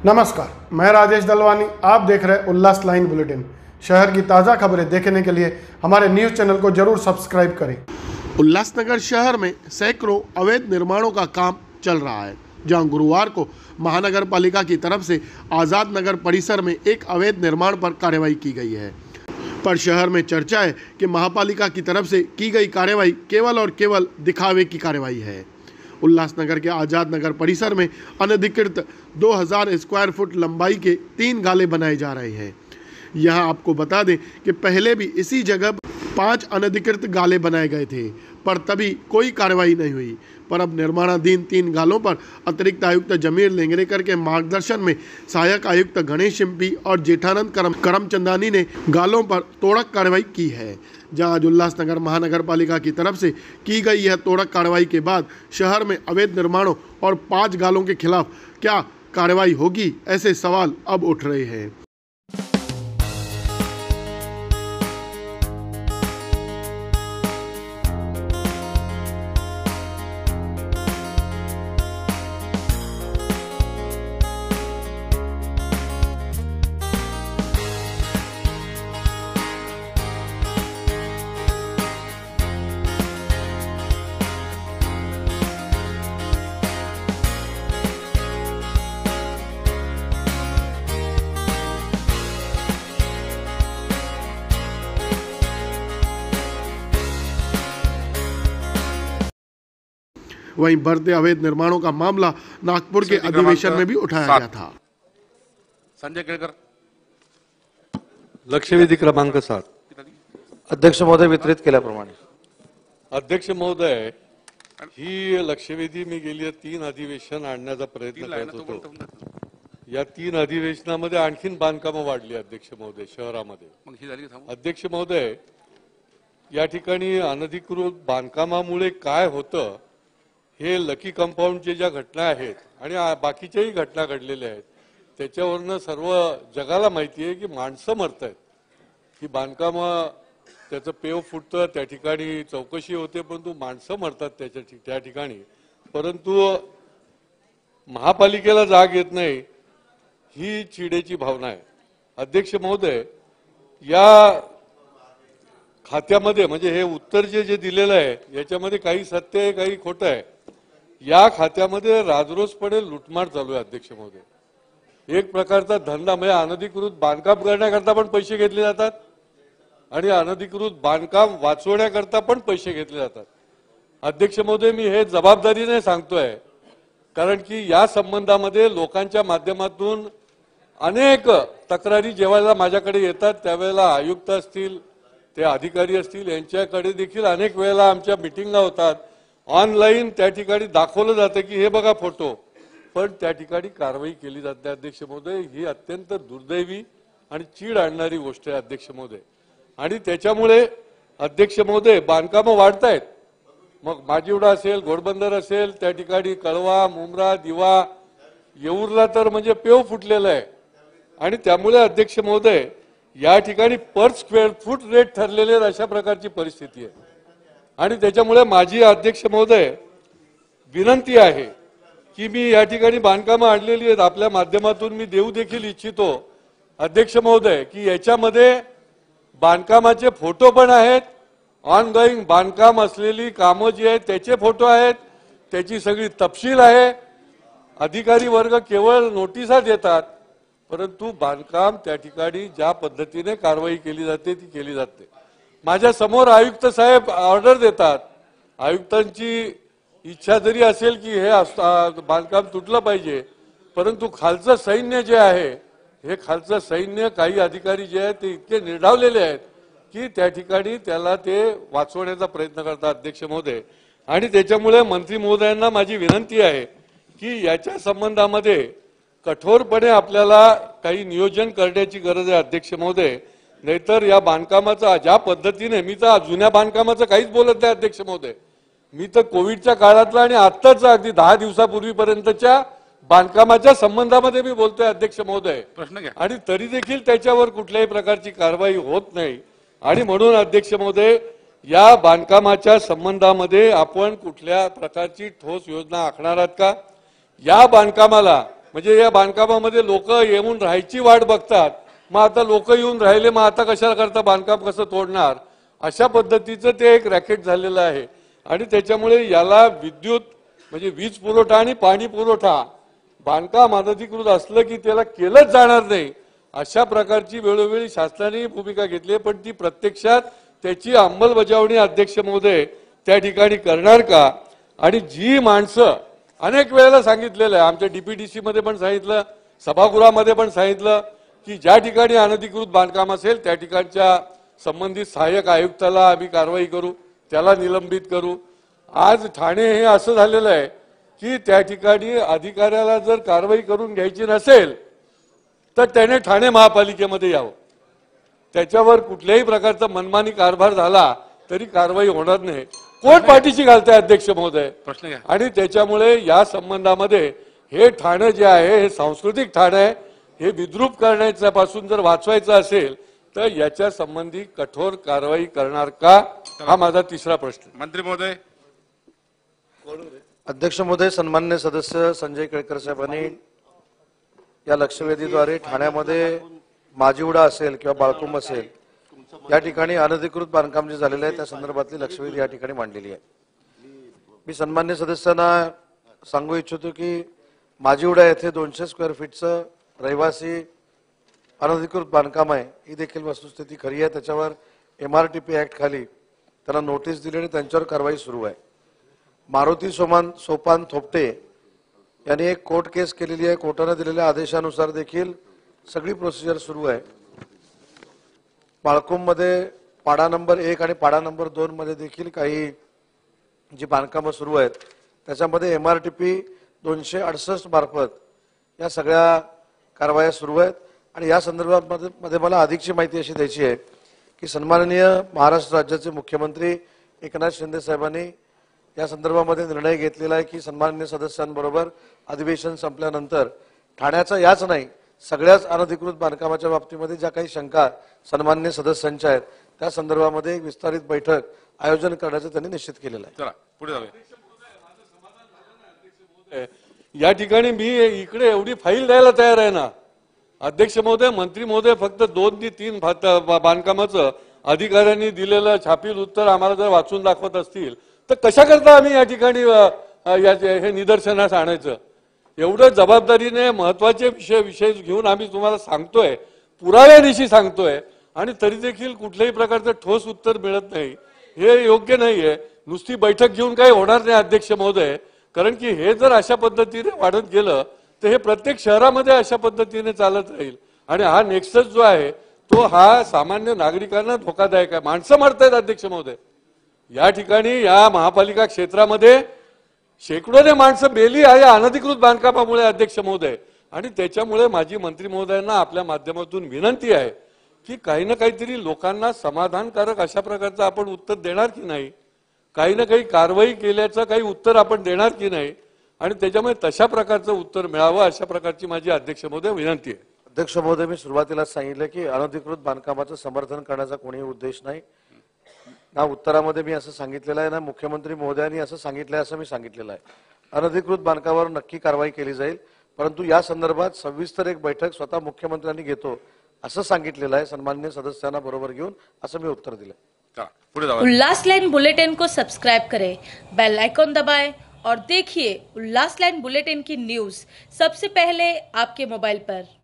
नमस्कार, मैं राजेश दलवानी। आप देख रहे हैं उल्लास लाइन बुलेटिन। शहर की ताज़ा खबरें देखने के लिए हमारे न्यूज़ चैनल को जरूर सब्सक्राइब करें। उल्लासनगर शहर में सैकड़ों अवैध निर्माणों का काम चल रहा है, जहां गुरुवार को महानगर पालिका की तरफ से आज़ाद नगर परिसर में एक अवैध निर्माण पर कार्रवाई की गई है। पर शहर में चर्चा है कि महापालिका की तरफ से की गई कार्रवाई केवल और केवल दिखावे की कार्रवाई है। उल्लासनगर के आज़ाद नगर परिसर में अनधिकृत 2000 स्क्वायर फुट लंबाई के 3 गाले बनाए जा रहे हैं। यहां आपको बता दें कि पहले भी इसी जगह 5 अनधिकृत गाले बनाए गए थे, पर तभी कोई कार्रवाई नहीं हुई। पर अब निर्माणाधीन 3 गालों पर अतिरिक्त आयुक्त जमीर लेंगरेकर के मार्गदर्शन में सहायक आयुक्त गणेश शिंपी और जेठानंद करमचंदानी ने गालों पर तोड़क कार्रवाई की है। जहां आज उल्लासनगर महानगर पालिका की तरफ से की गई यह तोड़क कार्रवाई के बाद शहर में अवैध निर्माणों और 5 गालों के खिलाफ क्या कार्रवाई होगी, ऐसे सवाल अब उठ रहे हैं। वहीं बढ़ते अवैध निर्माणों का मामला नागपुर के अधिवेशन में भी उठाया गया था। संजय केळकर, लक्षवेधी क्रमांक 7। अध्यक्ष महोदय वितरित केल्याप्रमाणे। अध्यक्ष महोदय, ही लक्षवेधी मी गेली 3 अधिवेशन आणण्याचा प्रयत्न करत होतो। या 3 अधिवेशनामध्ये आणखीन बांधकामं वाढली अध्यक्ष महोदय शहरामध्ये। अध्यक्ष महोदय, या ठिकाणी अनधिकृत बांधकामामुळे काय होतं हे लकी कंपाऊंडच्या ज्या घटना आहेत आणि बाकीच्याही घटना घडलेल्या आहेत त्याच्यावरनं सर्व जगाला माहिती आहे की माणसं मरतात। ही बांधकामं त्याचं पेव फुटतं, त्या ठिकाणी चौकशी होते, परंतु माणसं मरतात त्या ठिकाणी। परंतु महापालिकेला जाग येत नाही, ही चिडेची भावना आहे। अध्यक्ष महोदय, या खात्यामध्ये म्हणजे हे उत्तर जे दिलेलं आहे याच्यामध्ये काही सत्य आहे, काही खोटं आहे। या खात्यामध्ये राजरोसपणे लुटमार चालू आहे अध्यक्ष महोदय। एक प्रकारचा धंदा म्हणजे अनधिकृत बांधकाम करण्याकरता पण पैसे घेतले जातात आणि अनधिकृत बांधकाम वाचवण्याकरता पण पैसे घेतले जातात। अध्यक्ष महोदय, मी हे जबाबदारीने सांगतोय, कारण की या संबंधामध्ये लोकांच्या माध्यमातून अनेक तक्रारी जेव्हा माझ्याकडे येतात त्यावेळेला आयुक्त असतील, ते अधिकारी असतील, यांच्याकडे देखील अनेक वेळेला आमच्या मीटिंगा होतात। ऑनलाईन त्या ठिकाणी दाखवलं जातं की हे बघा फोटो, पण त्या ठिकाणी कारवाई केली जाते। अध्यक्ष महोदय, ही अत्यंत दुर्दैवी आणि चीड आणणारी गोष्ट आहे अध्यक्ष महोदय। आणि त्याच्यामुळे अध्यक्ष महोदय बांधकामं वाढतायत। मग माजिवडा असेल, घोडबंदर असेल, त्या ठिकाणी कळवा, मुंब्रा, दिवा, येऊरला तर म्हणजे पेव फुटलेला आहे। आणि त्यामुळे अध्यक्ष महोदय, या ठिकाणी पर स्क्वेअर फूट रेट ठरलेले अशा प्रकारची परिस्थिती आहे। आणि त्याच्यामुळे माझी अध्यक्ष महोदय विनंती आहे की मी या ठिकाणी बांधकामं आणलेली आहेत, आपल्या माध्यमातून मी देऊ देखील इच्छितो अध्यक्ष महोदय की याच्यामध्ये बांधकामाचे फोटो पण आहेत, ऑनगोईंग बांधकाम असलेली कामं जी आहेत त्याचे फोटो आहेत, त्याची सगळी तपशील आहे। अधिकारी वर्ग केवळ नोटिसा देतात, परंतु बांधकाम त्या ठिकाणी ज्या पद्धतीने कारवाई केली जाते ती केली जाते। माझ्या समोर आयुक्त साहेब ऑर्डर देतात, आयुक्तांची इच्छा जरी असेल की हे बांधकाम तुटलं पाहिजे, परंतु खालचं सैन्य जे आहे, हे खालचं सैन्य काही अधिकारी जे आहेत ते इतके निर्धावलेले आहेत की त्या ठिकाणी त्याला ते वाचवण्याचा प्रयत्न करतात अध्यक्ष महोदय। आणि त्याच्यामुळे मंत्री महोदयांना माझी विनंती आहे की याच्या संबंधामध्ये कठोरपणे आपल्याला काही नियोजन करण्याची गरज आहे अध्यक्ष महोदय। नाहीतर या बांधकामाचा ज्या पद्धतीने, मी तर जुन्या बांधकामाचं काहीच बोलत नाही अध्यक्ष महोदय, मी तर कोविडच्या काळातला आणि आत्ताचा अगदी 10 दिवसापूर्वीपर्यंतच्या बांधकामाच्या संबंधामध्ये मी बोलतोय अध्यक्ष महोदय। प्रश्न घ्या। आणि तरी देखील त्याच्यावर कुठल्याही प्रकारची कारवाई होत नाही। आणि म्हणून अध्यक्ष महोदय, या बांधकामाच्या संबंधामध्ये आपण कुठल्या प्रकारची ठोस योजना आखणार आहात का? या बांधकामाला म्हणजे या बांधकामामध्ये लोक येऊन राहायची वाट बघतात, मग आता लोक येऊन राहिले, मग आता कशाला करता, बांधकाम कसं तोडणार, अशा पद्धतीचं ते एक रॅकेट झालेलं आहे. आणि त्याच्यामुळे याला विद्युत म्हणजे वीज पुरवठा आणि पाणी पुरवठा बांधकाम अनधिकृत असलं की त्याला केलंच जाणार नाही, अशा प्रकारची वेळोवेळी शासनाने भूमिका घेतली. पण ती प्रत्यक्षात त्याची अंमलबजावणी अध्यक्ष महोदय त्या ठिकाणी करणार का? आणि जी माणसं अनेक वेळेला सांगितलेलं आहे, आमच्या डीपीडीसी मध्ये पण सांगितलं, सभागृहामध्ये पण सांगितलं की ज्या ठिकाणी अनधिकृत बांधकाम असेल त्या ठिकाणच्या संबंधित सहाय्यक आयुक्ताला आम्ही कारवाई करू, त्याला निलंबित करू. आज ठाणे हे असं झालेलं आहे की त्या ठिकाणी अधिकाऱ्याला जर कारवाई करून घ्यायची नसेल तर त्याने ठाणे महापालिकेमध्ये यावं. त्याच्यावर कुठल्याही प्रकारचा मनमानी कारभार झाला तरी कारवाई होणार नाही. कोण पाठीशी घालते अध्यक्ष महोदय? प्रश्न घ्या. आणि त्याच्यामुळे या संबंधामध्ये हे ठाणे जे आहे हे सांस्कृतिक ठाणे आहे, हे विद्रूप करण्याच्या पासून जर वाचवायचं असेल तर याच्या संबंधी कठोर कारवाई करणार का, हा माझा तिसरा प्रश्न. मंत्री महोदय. अध्यक्ष महोदय, सन्मान्य सदस्य संजय केळकर साहेबांनी या लक्षवेधीद्वारे ठाण्यामध्ये माजिवडा असेल किंवा बाळकुंभ असेल या ठिकाणी अनधिकृत बांधकाम जे झालेलं आहे त्या संदर्भातली लक्षवेधी या ठिकाणी मांडलेली आहे. मी सन्मान्य सदस्यांना सांगू इच्छितो की माजिवडा येथे 200 स्क्वेअर फीटचं रहिवासी अनधिकृत बांधकाम आहे, ही देखील वस्तुस्थिती खरी आहे. त्याच्यावर MRTP ऍक्ट खाली त्यांना नोटीस दिली आणि त्यांच्यावर कारवाई सुरू आहे. मारुती सोपान थोपटे यांनी एक कोर्ट केस केलेली आहे. कोर्टाने दिलेल्या आदेशानुसार देखील सगळी प्रोसिजर सुरू आहे. बाळकुंभमध्ये पाडा नंबर 1 आणि पाडा नंबर 2 मध्ये देखील काही जी बांधकामं सुरू आहेत त्याच्यामध्ये MRTP 268 मार्फत या सगळ्या कारवाया सुरू आहेत. आणि या संदर्भामध्ये मला अधिकची माहिती अशी द्यायची आहे की सन्माननीय महाराष्ट्र राज्याचे मुख्यमंत्री एकनाथ शिंदे साहेबांनी या संदर्भामध्ये निर्णय घेतलेला आहे की सन्माननीय सदस्यांबरोबर अधिवेशन संपल्यानंतर ठाण्याचा याच नाही सगळ्याच अनधिकृत बांधकामाच्या बाबतीमध्ये ज्या काही शंका सन्माननीय सदस्यांच्या आहेत त्या संदर्भामध्ये एक विस्तारित बैठक आयोजन करण्याचं त्यांनी निश्चित केलेलं आहे. चला पुढे जाऊया. या ठिकाणी मी इकडे एवढी फाईल द्यायला तयार आहे ना अध्यक्ष महोदय. मंत्री महोदय फक्त 2 ते 3 बांधकामाचं अधिकाऱ्यांनी दिलेलं छापील उत्तर आम्हाला जर वाचून दाखवत असतील तर कशा करता आम्ही या ठिकाणी हे निदर्शनास आणायचं? एवढं जबाबदारीने महत्वाचे विषय घेऊन आम्ही तुम्हाला सांगतोय, पुराव्यानिशी सांगतोय, आणि तरी देखील कुठल्याही प्रकारचं ठोस उत्तर मिळत नाही. हे योग्य नाहीये. नुसती बैठक घेऊन काही होणार नाही अध्यक्ष महोदय, कारण की हे जर अशा पद्धतीने वाढत गेलं तर हे प्रत्येक शहरामध्ये अशा पद्धतीने चालत राहील. आणि हा नेक्सस जो आहे तो हा सामान्य नागरिकांना धोकादायक आहे. माणसं मरतायत अध्यक्ष महोदय. या ठिकाणी या महापालिका क्षेत्रामध्ये शेकडोने माणसं मेली आहे अनधिकृत बांधकामामुळे अध्यक्ष महोदय. आणि त्याच्यामुळे माझी मंत्री महोदयांना आपल्या माध्यमातून विनंती आहे की काही ना काहीतरी लोकांना समाधानकारक अशा प्रकारचं आपण उत्तर देणार की नाही, काही ना काही कारवाई केल्याचं काही उत्तर आपण देणार की नाही, आणि त्याच्यामुळे तशा प्रकारचं उत्तर मिळावं अशा प्रकारची माझी अध्यक्ष महोदय विनंती आहे. अध्यक्ष महोदय, मी सुरुवातीलाच सांगितलं की अनधिकृत बांधकामाचं समर्थन करण्याचा कोणीही उद्देश नाही. ना उत्तरामध्ये मी असं सांगितलेलं आहे ना मुख्यमंत्री महोदयांनी असं सांगितलंय असं मी सांगितलेलं आहे. अनधिकृत बांधकामावर नक्की कारवाई केली जाईल, परंतु या संदर्भात सविस्तर एक बैठक स्वतः मुख्यमंत्र्यांनी घेतो असं सांगितलेलं आहे. सन्माननीय सदस्यांना बरोबर घेऊन असं मी उत्तर दिलं. चला पुढे जाऊया. उल्लास लाइन बुलेटिन को सब्सक्राइब करें, बेल आइकॉन दबाएं और देखिए उल्लास लाइन बुलेटिन की न्यूज़ सबसे पहले आपके मोबाइल पर।